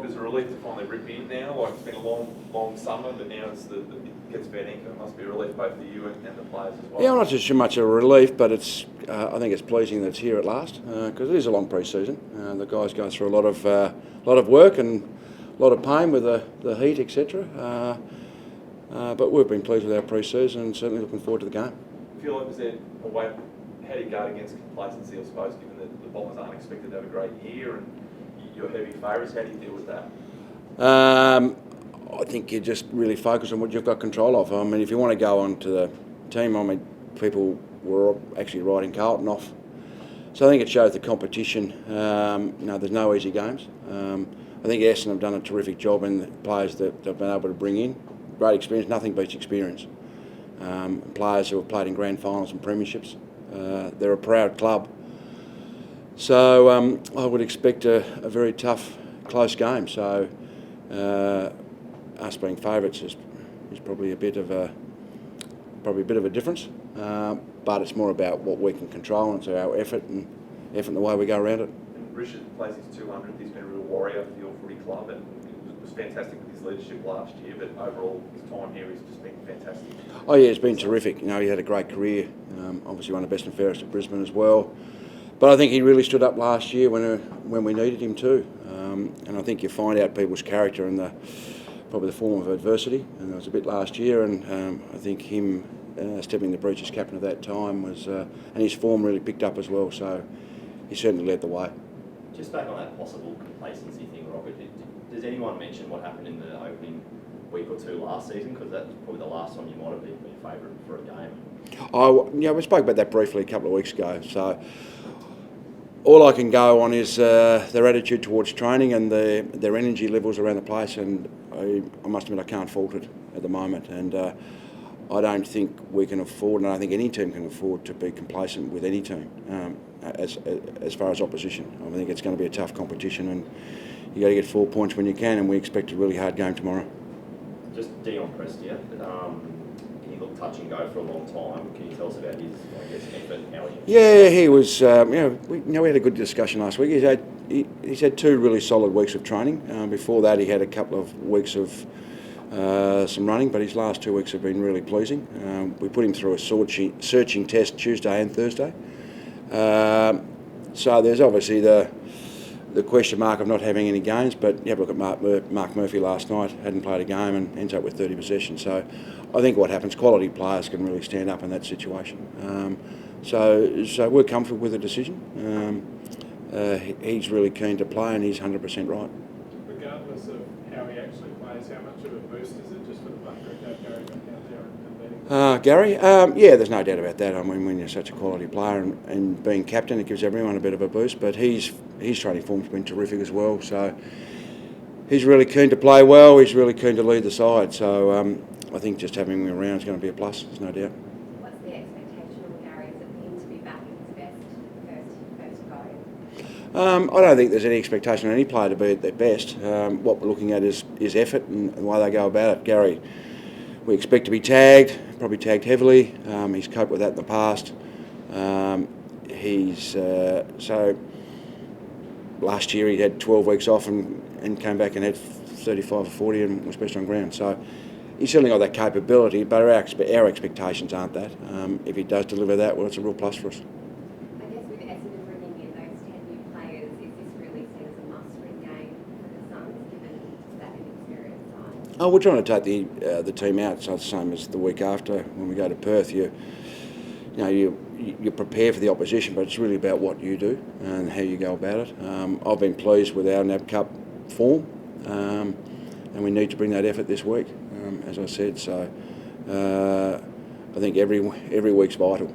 Is a relief to finally rip in now? Like, it's been a long summer, but now it gets bedding. It must be a relief both for you and the players as well. Yeah, I'm not just so much a relief, but it's I think it's pleasing that it's here at last because it is a long pre-season. The guys go through a lot of work and a lot of pain with the heat, etc. But we've been pleased with our pre-season and certainly looking forward to the game. I feel like, was there a way, how do you guard against complacency, I suppose, given that the Bombers aren't expected to have a great year and you're heavy favourites? How do you deal with that? I think you just really focus on what you've got control of. I mean, if you want to go on to the team, I mean, people were actually writing Carlton off. So I think it shows the competition. There's no easy games. I think Essendon have done a terrific job in the players that they've been able to bring in. Great experience, nothing beats experience. Players who have played in grand finals and premierships. They're a proud club. So I would expect a very tough, close game. So us being favourites is probably a bit of a difference. But it's more about what we can control and so our effort and the way we go around it. And Richard plays his 200th. He's been a real warrior for the All-Footy club, and it was fantastic with his leadership last year. But overall, his time here has just been fantastic. Oh yeah, it's been terrific. You know, he had a great career. Obviously, won the best and fairest at Brisbane as well. But I think he really stood up last year when we needed him to. And I think you find out people's character in probably the form of adversity. And there was a bit last year, and I think him stepping the breach as captain at that time was, and his form really picked up as well. So he certainly led the way. Just back on that possible complacency thing, Robert, does anyone mention what happened in the opening week or two last season? Because that was probably the last time you might have been favourite for a game. We spoke about that briefly a couple of weeks ago. So all I can go on is their attitude towards training and their energy levels around the place, and I must admit I can't fault it at the moment. And I don't think we can afford, and I don't think any team can afford to be complacent with any team as far as opposition. I think it's going to be a tough competition, and you got to get 4 points when you can, and we expect a really hard game tomorrow. Just Dion Prestia, he looked touch and go for a long time. Can you tell us about his, effort and how he? Yeah, he was. We had a good discussion last week. He's had 2 really solid weeks of training. Before that, he had a couple of weeks of some running, but his last 2 weeks have been really pleasing. We put him through a searching test Tuesday and Thursday. So there's obviously the question mark of not having any games, but you have a look at Mark Murphy last night, hadn't played a game and ends up with 30 possessions. So I think what happens, quality players can really stand up in that situation. So we're comfortable with the decision. He's really keen to play and he's 100% right. Regardless of how he actually plays, how much of a boost is it just for the fact that Gary got out there and Gary, yeah, there's no doubt about that. I mean, when you're such a quality player and being captain, it gives everyone a bit of a boost. But his training form's been terrific as well. So he's really keen to play well. He's really keen to lead the side. So I think just having him around is going to be a plus. There's no doubt. What's the expectation on Gary? Is it for him to be back at his first go? I don't think there's any expectation on any player to be at their best. What we're looking at is effort and the way they go about it. Gary, we expect to be tagged, probably tagged heavily. He's coped with that in the past. So last year he had 12 weeks off and came back and had 35 or 40 and was best on ground. So he's certainly got that capability, but our expectations aren't that. If he does deliver that, well, it's a real plus for us. I guess with Essendon bringing in those 10 new players, is this really seen as a must-win game for the SUNS, given that inexperienced side? Oh, we're trying to take the team out. So it's the same as the week after when we go to Perth. You prepare for the opposition, but it's really about what you do and how you go about it. I've been pleased with our NAB Cup form, and we need to bring that effort this week, as I said. So I think every week's vital.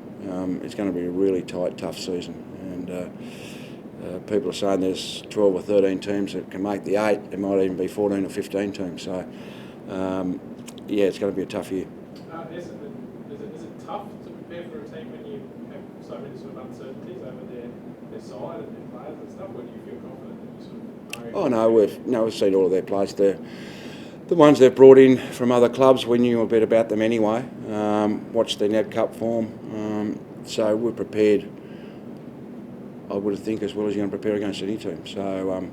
It's going to be a really tight, tough season, and people are saying there's 12 or 13 teams that can make the 8. There might even be 14 or 15 teams. So yeah, it's going to be a tough year. Is it tough to prepare for a team when you have so many sort of uncertainties over their side and their players and stuff? Or do you feel confident that you sort of know? Oh no, we've seen all of their players. The ones they've brought in from other clubs, we knew a bit about them anyway. Watched their NAB Cup form, so we're prepared. I would think as well as you're going to prepare against any team. So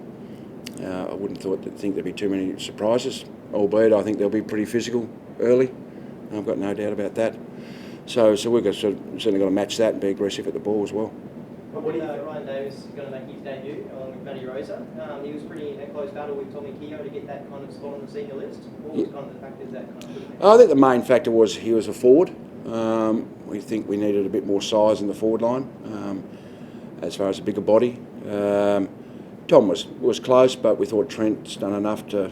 I wouldn't think there'd be too many surprises, albeit I think they'll be pretty physical early. I've got no doubt about that. So we've got certainly got to match that and be aggressive at the ball as well. What do you think? Ryan Davis is going to make his debut along with Matty Rosa. He was pretty in a close battle with Tommy Keogh to get that kind of spot on the senior list. What was kind of the factors that kind of put him there? I think the main factor was he was a forward. We think we needed a bit more size in the forward line as far as a bigger body. Tom was close, but we thought Trent's done enough to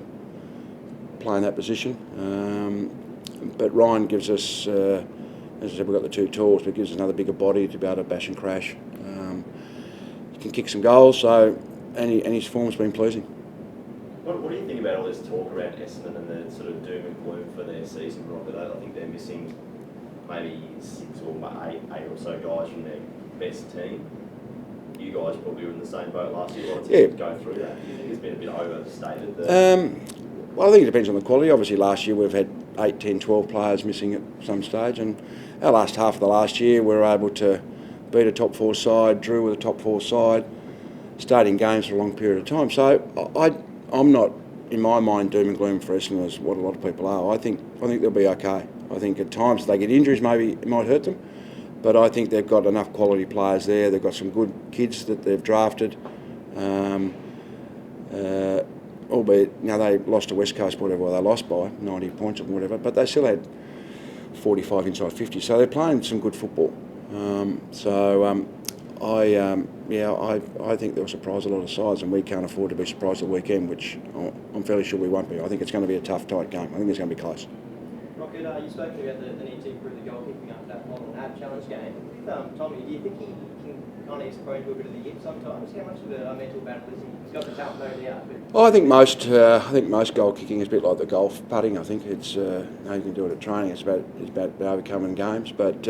play in that position. But Ryan gives us, as I said, we've got the two tools, but it gives us another bigger body to be able to bash and crash. He can kick some goals, so and his form's been pleasing. What do you think about all this talk around Essendon and the sort of doom and gloom for their season, Robert? I think they're missing maybe 6 or 8 or so guys from their best team. You guys probably were in the same boat last year. A lot of teams go through that. Do you think it's been a bit overstated? Well, I think it depends on the quality. Obviously, last year we've had 8, 10, 12 players missing at some stage, and our last half of the last year we were able to beat a top 4 side, drew with a top 4 side, stayed in games for a long period of time. So I'm not, in my mind, doom and gloom for Essendon as what a lot of people are. I think they'll be okay. I think at times if they get injuries, maybe it might hurt them, but I think they've got enough quality players there. They've got some good kids that they've drafted. Albeit, they lost to West Coast, whatever they lost by, 90 points or whatever, but they still had 45 inside 50, so they're playing some good football. I think they'll surprise a lot of sides, and we can't afford to be surprised at the weekend, which I'm fairly sure we won't be. I think it's going to be a tough, tight game. I think it's going to be close. Rocket, you spoke about the need to improve the goal kicking after that model ab challenge game. With Tommy, do you think he can kind of explode to a bit of the hip sometimes? How much of a mental battle is he? He's got the talent, no doubt. Well, I think most goal kicking is a bit like the golf putting. I think it's you can do it at training. It's about overcoming games. But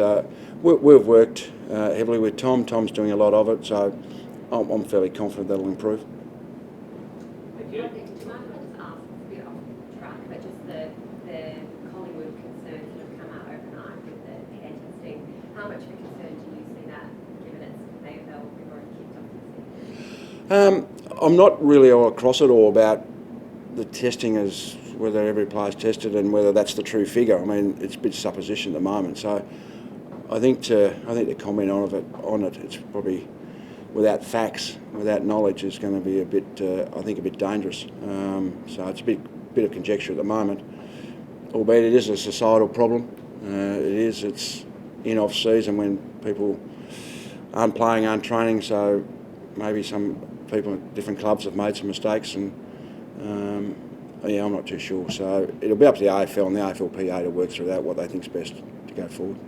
we've worked heavily with Tom. Tom's doing a lot of it, so I'm fairly confident that'll improve. Thank you. Do you mind if I just ask a bit off track, but just the Collingwood concerns that have come out overnight with the hair testing? How much of a concern do you see that, given it's AFL, we've already kicked off this season? I'm not really all across it all about the testing as whether every player's tested and whether that's the true figure. I mean, it's a bit supposition at the moment. So I think to comment on it, it's probably without facts, without knowledge, is going to be a bit dangerous. So it's a bit of conjecture at the moment. Albeit it is a societal problem. It's in off season when people aren't playing, aren't training. So maybe some people at different clubs have made some mistakes, and I'm not too sure. So it'll be up to the AFL and the AFLPA to work through that, what they think's best to go forward.